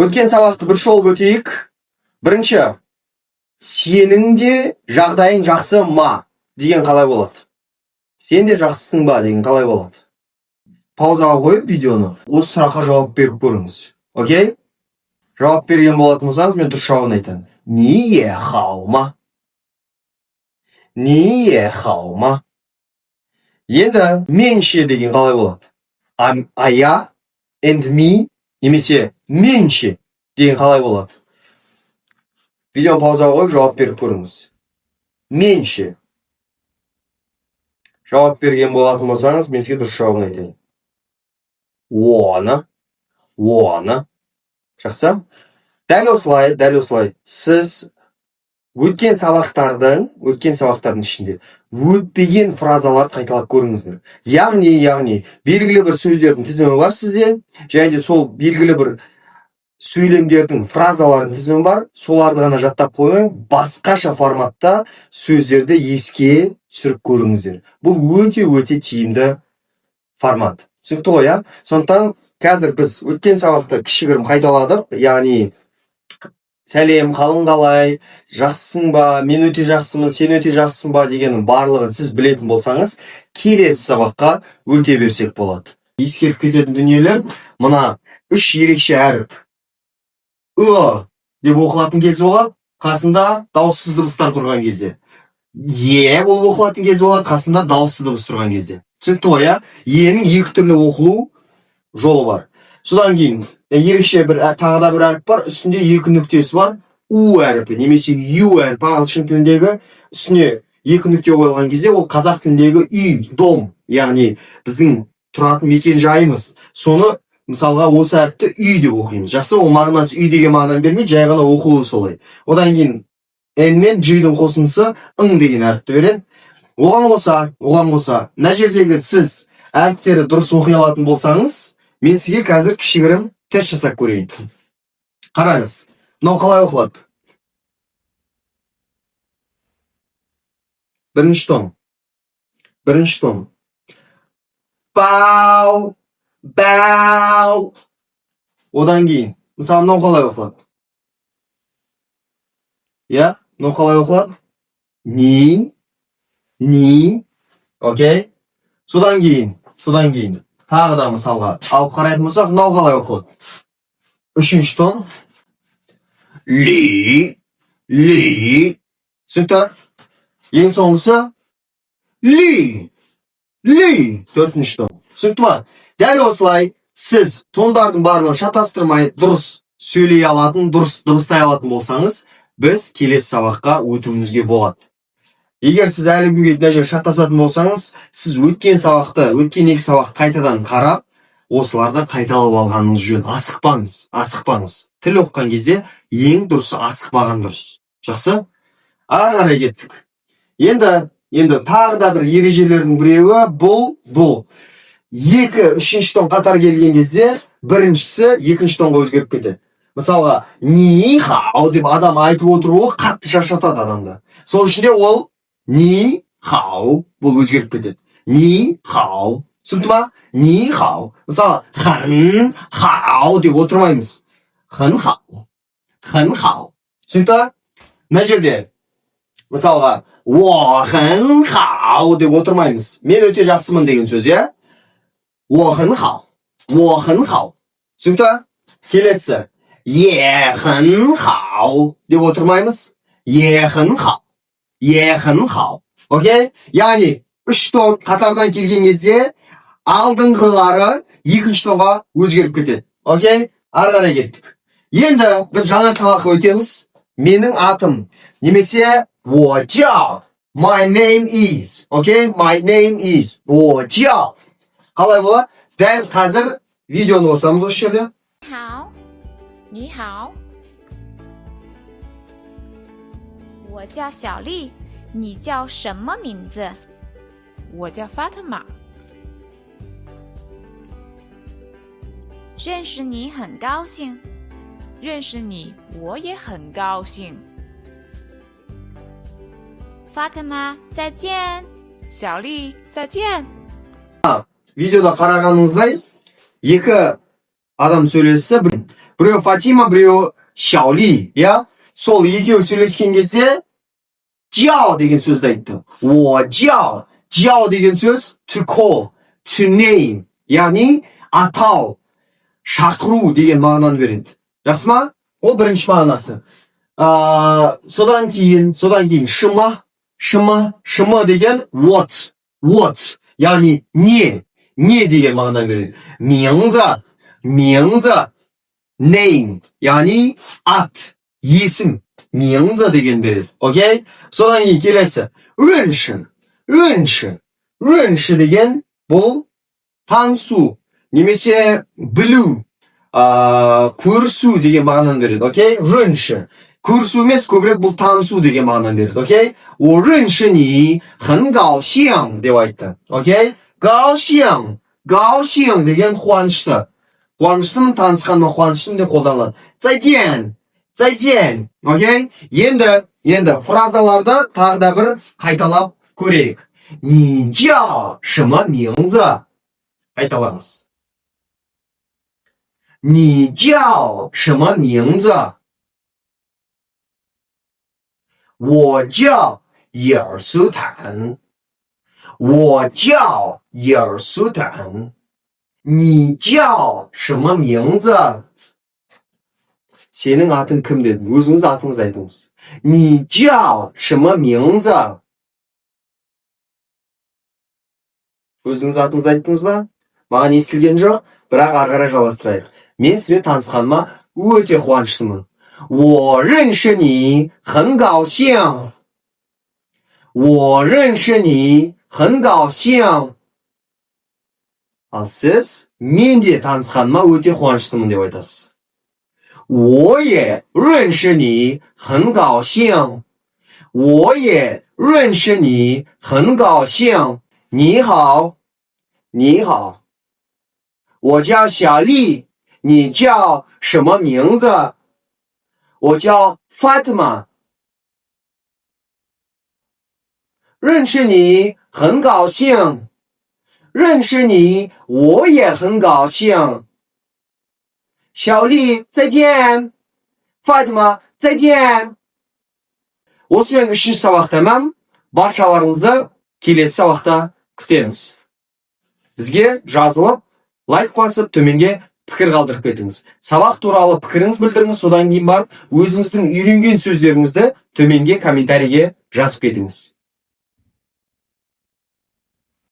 Өткен сабақты бір шолып өтейік. Бірінші, сенің де жағдайың жақсы ма деген қалай болады? Сен де жақсысың ба деген қалай болады? Паузаға қойып видеоны, осы сұраққа жауап беріп көріңіз. Окей? Жауап берген болатын болсаңыз, мен дұрыс жауабын айтамын. 你也好吗? 你也好吗? Енді менше деген қалай болады? I and me немесе менше деген қалай болады? Видеоны паузаға қойып жауап беріп көріңіз. Менше. Жауап берген болатын болсаңыз, мен сізге дұрыс жауабын айтайын. 我呢? Жақсы? Дәл осылай. Сіз өткен сабақтардың ішінде өтпеген фразаларды қайталап көріңіздер. Яғни, белгілі бір сөздердің тізімі бар сізде, және де сол белгілі бір сөйлемдердің фразалардың тізімі бар, соларды ғана жаттап қойып, басқаша форматта сөздерді еске түсіріп көріңіздер. Бұл өте тиімді формат. Түсінікті ғой, иә? Сондықтан қазір біз өткен сабақты кішігірім қайталадық, яғни сәлем, қалың қалай, жақсысың ба, мен өте жақсымын, сен өте жақсысың ба дегеннің барлығын сіз білетін болсаңыз, келесі сабаққа өте берсек болады. Ескеріп кететін дүниелер, мына 3 ерекше әріп. Деп оқылатын кезі болады, қасында дауыссыз дыбыстар тұрған кезде. Болып оқылатын кезі болады, қасында дауысты дыбыс тұрған кезде. Түсінікті ғой, иә? Енің екі түрлі оқылу жолы бар. Содан кейін ерекше тағы да бір әріп бар, үстінде екі нүктесі бар. У әріпі немесе ю әріпі ағылшын тіліндегі үстіне екі нүкте қойылған кезде, ол қазақ тіліндегі үй, дом, яғни біздің тұратын мекен жайымыз. Соны мысалға осы әріпті үй деп оқимыз. Жақсы, ол мағынасы үй деген мағынаны бермейді, жай ғана оқылуы солай. Одан кейін N мен G-дің қосындысы ың деген әріпті береді. Оған қоса, мына жердегі сіз әріптері дұрыс оқи алатын болсаңыз, мен сізге қазір кішігірім тест жасап көрейін. Қараңыз, мынау қалай оқылады? Бірінші тон. Бау. Одан кейін, мысалы, мынау қалай оқылады? Я, мынау қалай оқылады? Ни. Окей? Содан кейін, тағы да мысалға алып қарайтын болсақ, мынау қалай оқылады? Үшінші тон. Ли. Түсінікті? Ең соңғысы ли. Төртінші тон. Түсінікті ма? Дәл осылай сіз тондардың барлығын шатастырмай дұрыс сөйлей алатын, дұрыс дыбыстай алатын болсаңыз, біз келесі сабаққа өтуімізге болады. Егер сіз әлі күнге дейін шатасатын болсаңыз, сіз өткен екі сабақты қайтадан қарап, осыларды қайталап алғаныңыз жөн. Асықпаңыз. Тіл оқыған кезде ең дұрысы асықпаған дұрыс. Жақсы? Ары қарай кеттік. Енді тағы да бір ережелердің біреуі бұл. 2-3 тон қатар келген кезде, біріншісі екінші тонға өзгеріп кетеді. Мысалға, ни хау деп адам айтып отыруы қатты шаршатады адамды. Сол ішінде ол ни хау бұл өзгеріп кетеді. Ни хау. Түсінікті ма? Ни хау. Мысалы, хэн хау деп отырмаймыз. Хэн хау. Түсінікті? Мына жерде, мысалға, о хэн хау деп отырмаймыз. Мен өте жақсымын деген сөз, иә? О хэн хау. Түсінікті? Келесі. Е хэн хау деп отырмаймыз. Е хэн хау. Окей? Яғни, 3 тон қатардан келген кезде алдыңғылары екінші тонға өзгеріп кетеді. Окей? Ары қарай кеттік. Енді біз жаңа сабаққа өтеміз. Менің атым немесе 我叫 my name is. Окей? My name is 我叫. Қалай болады? Дәл қазір видеоны қосамыз осы жерде. 你好，我叫小丽，你叫什么名字？我叫 Fatima。认识你很高兴。认识你，我也很高兴。Fatima，再见。小丽，再见。Видеода қарағаныңыздай, екі адам сөйлессе, Біреу Фатима, біреу Xiaoli, иә? Сол екеуі сөйлескен кезде jiao деген сөзді айтты. Jiao деген сөз to call, to name, яғни атау, шақыру деген мағынаны береді. Жақсы ма? Ол бірінші мағынасы. Содан кейін шыма деген what, яғни не деген мағына береді. Миңза, name, яғни ат, есім, миңза деген береді. Окей? Содан кейін келесі. Рүнші деген бұл танысу, немесе білу, көрісу деген мағынаны береді. Окей? Рүнші. Көрісу емес, көбірек бұл танысу деген мағынаны береді. Окей? 我认识你很高兴 деп айтты. Окей? 高兴деген қуанышты. Қуаныштымын, танысқаныма қуаныштымын деп қолданылады. 再见. Окей? Енді фразаларды тағы да бір қайталап көрейік. 你叫什么名字? Қайталаңыз. 你叫什么名字? 我叫伊尔苏坦。你叫什么名字? Сенің атың кім дедім? Өзіңіз атыңыз айтыңыз. 你叫什么名字? Өзіңіз атыңыз айттыңыз ба? Маған естілген жоқ, бірақ ары қарай жалғастырайық. Мен сізбен танысқаныма өте қуаныштымын. 我认识你很高兴. Ал сіз мен де танысқаныма өте қуаныштымын деп айтасыз. 我也认识你很高兴. 你好。我叫小丽，你叫什么名字？我叫 Fatima。认识你很高兴。我也很高兴。小丽，再见。Fatima，再见。Осымен 3-ші сабақ тәмам. Баршаларыңызды келесі сабақта күтеміз. Бізге жазылып, лайк басып, төменге пікір қалдырып кетіңіз. Сабақ туралы пікіріңіз білдіріңіз, содан кейін барып өзіңіздің үйренген сөздеріңізді төменге комментарийге жазып кетіңіз.